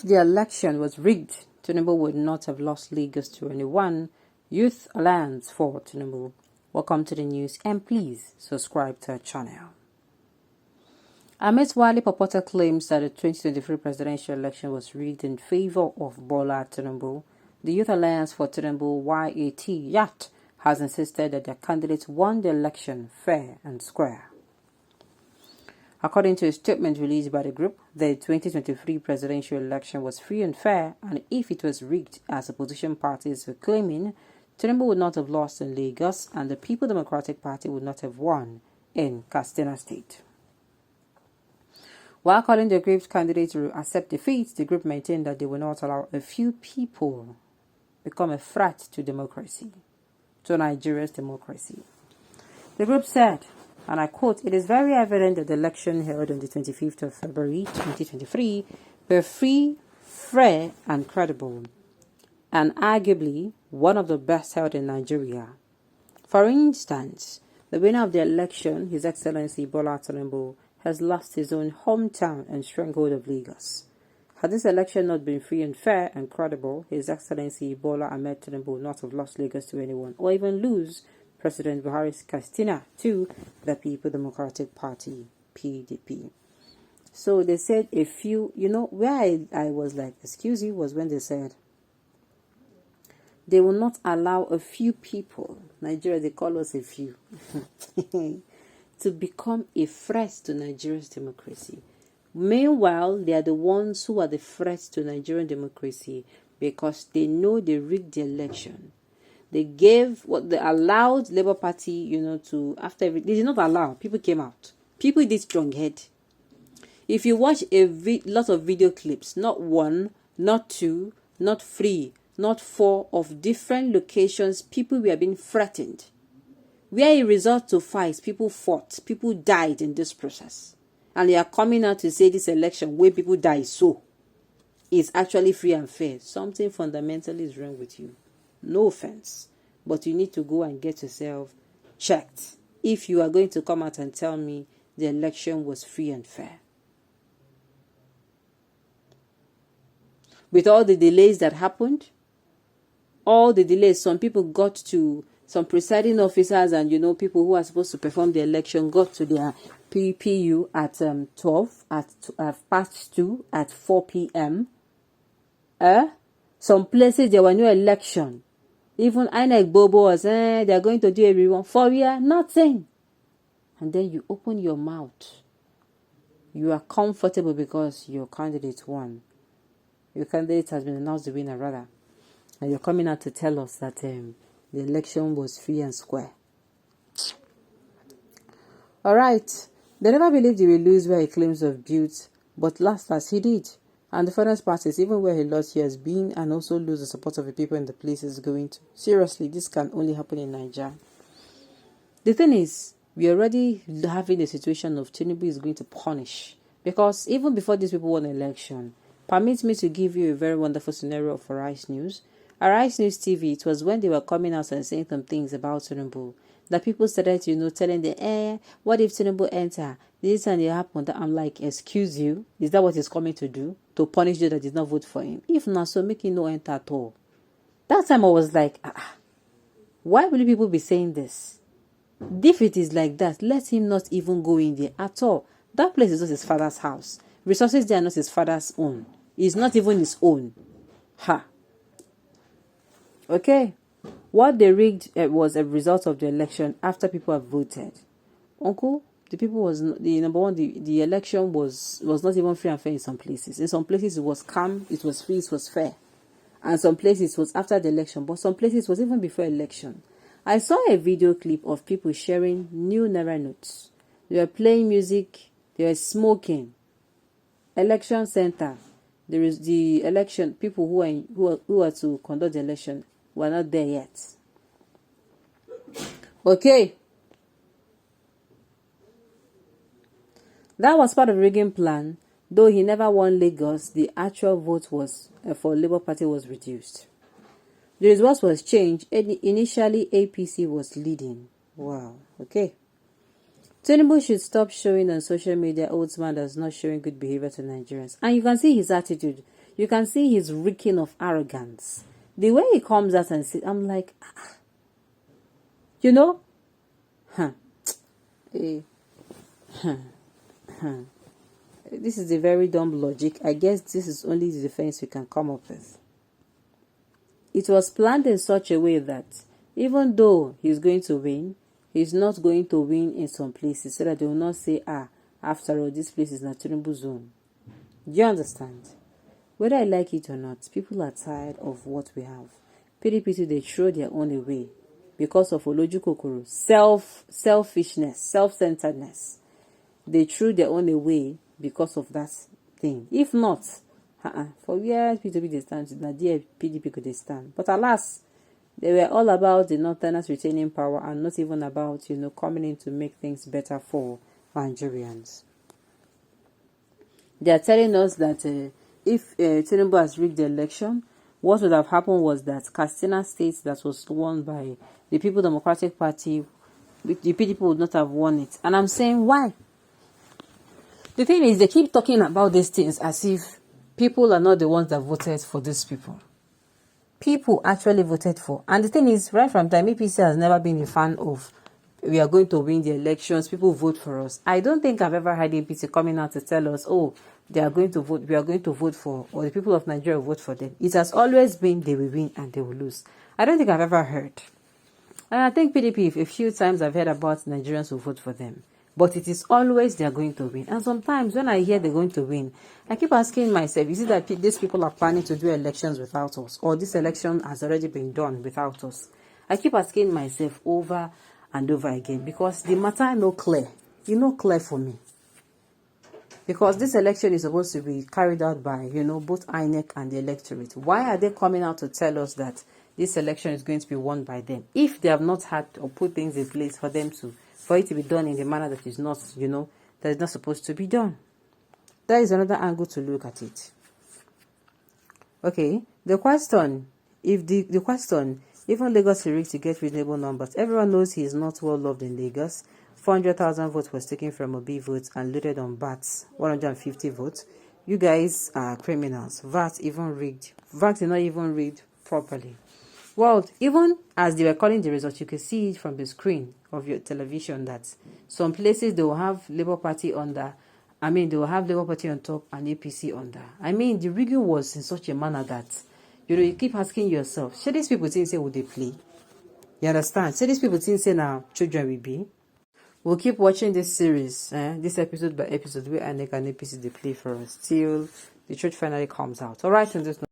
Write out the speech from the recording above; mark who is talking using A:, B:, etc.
A: the election was rigged, Tinubu would not have lost Lagos to anyone. Youth Alliance for Tinubu. Welcome to the news and please subscribe to our channel. Amidst widely purported claims that the 2023 presidential election was rigged in favor of Bola Tinubu, the Youth Alliance for Tinubu YAT has insisted that their candidates won the election fair and square. According to a statement released by the group, the 2023 presidential election was free and fair, and if it was rigged as opposition parties were claiming, Tinubu would not have lost in Lagos and the People Democratic Party would not have won in Katsina State. While calling the group's candidate to accept defeat, the group maintained that they will not allow a few people become a threat to democracy, to Nigeria's democracy. The group said, and I quote, "It is very evident that the election held on the 25th of February 2023 were free, fair, and credible, and arguably one of the best held in Nigeria. For instance, the winner of the election, His Excellency Bola Tinubu, has lost his own hometown and stronghold of Lagos. Had this election not been free and fair and credible, His Excellency Bola Ahmed Tinubu would not have lost Lagos to anyone, or even lose President Buhari's Katsina to the People Democratic Party, PDP." So they said a few, where I was like, excuse you, was when they said they will not allow a few people, Nigeria, they call us a few, to become a threat to Nigeria's democracy. Meanwhile, they are the ones who are the threat to Nigerian democracy because they know they rigged the election. They gave what they allowed Labour Party, to, after everything, they did not allow. People came out. People did strong head. If you watch a lot of video clips, not one, not two, not three, not four, of different locations, people were being threatened. Where it resort to fights, people fought, people died in this process. And they are coming out to say this election where people die so is actually free and fair. Something fundamentally is wrong with you. No offense, but you need to go and get yourself checked if you are going to come out and tell me the election was free and fair. With all the delays that happened, some people got to, some presiding officers and people who are supposed to perform the election got to their PPU at 12, at past 2, at 4 p.m. Some places there were no election. Even INEC Bobo was, they are going to do everyone. For real, nothing. And then you open your mouth. You are comfortable because your candidate won. Your candidate has been announced the winner, rather. And you're coming out to tell us that the election was free and square. Alright. They never believed he will lose where he claims to have built, but last he did. And the furthest part is, even where he lost, he has been and also lose the support of the people in the place he's going to. Seriously, this can only happen in Nigeria. The thing is, we are already having a situation of Tinubu is going to punish. Because even before these people won the election, permit me to give you a very wonderful scenario of Arise News. Arise News TV, it was when they were coming out and saying some things about Tinubu that people started, telling them, what if Tinubu enter? This and it happened. I'm like, excuse you, is that what he's coming to do? To punish you that did not vote for him? If not, so make him no enter at all. That time I was like, why will people be saying this? If it is like that, let him not even go in there at all. That place is not his father's house. Resources there are not his father's own. It's not even his own. Okay. What they rigged was a result of the election after people have voted. Uncle, the people was the number one. The election was not even free and fair in some places. In some places it was calm, it was free, it was fair, and some places it was after the election. But some places it was even before election. I saw a video clip of people sharing new Naira notes. They were playing music. They were smoking. Election center. There is the election. People who are to conduct the election were not there yet. Okay. That was part of the rigging plan. Though he never won Lagos, the actual vote was for Labour Party was reduced. The result was changed. Initially, APC was leading. Wow. Okay. Tinubu should stop showing on social media old man that's not showing good behavior to Nigerians. And you can see his attitude. You can see he's reeking of arrogance. The way he comes out and says, I'm like, you know, this is a very dumb logic. I guess this is only the defense we can come up with. It was planned in such a way that even though he's going to win, he's not going to win in some places so that they will not say, after all, this place is not Tinubu zone. Do you understand? Whether I like it or not, people are tired of what we have. PDP, they throw their own away because of Olojukokoro, selfishness, self-centeredness. They threw their own away because of that thing. If not, for years PDP they stand, Nigeria PDP could they stand. But alas, they were all about the Northerners retaining power and not even about, coming in to make things better for Nigerians. They are telling us that if Tinubu has rigged the election, what would have happened was that Katsina State that was won by the People Democratic Party, the PDP would not have won it. And I'm saying, why? The thing is, they keep talking about these things as if people are not the ones that voted for these people. People actually voted for. And the thing is, right from time, APC has never been a fan of, we are going to win the elections, people vote for us. I don't think I've ever had APC coming out to tell us, they are going to vote, we are going to vote for, or the people of Nigeria will vote for them. It has always been they will win and they will lose. I don't think I've ever heard. And I think PDP, a few times I've heard about Nigerians who vote for them. But it is always they are going to win. And sometimes when I hear they're going to win, I keep asking myself, is it that these people are planning to do elections without us? Or this election has already been done without us? I keep asking myself over and over again. Because the matter is not clear. It's not clear for me. Because this election is supposed to be carried out by, both INEC and the electorate. Why are they coming out to tell us that this election is going to be won by them? If they have not had or put things in place for it to be done in the manner that is not, that is not supposed to be done. That is another angle to look at it. Okay, the question, even Lagos is rigged to get reasonable numbers. Everyone knows he is not well loved in Lagos. 400,000 votes was taken from Obi votes and loaded on BATs, 150 votes. You guys are criminals. VAT even rigged. VAT is not even rigged properly. Well, even as they were calling the results, you can see it from the screen of your television that some places they will have Labour Party under. They will have Labour Party on top and APC under. The rigging was in such a manner that, you keep asking yourself, should these people think, say, would they play? You understand? Should these people think, say, now, children will be? We'll keep watching this series, this episode by episode, where INEC and APC they play for us till the truth finally comes out. All right, on this note.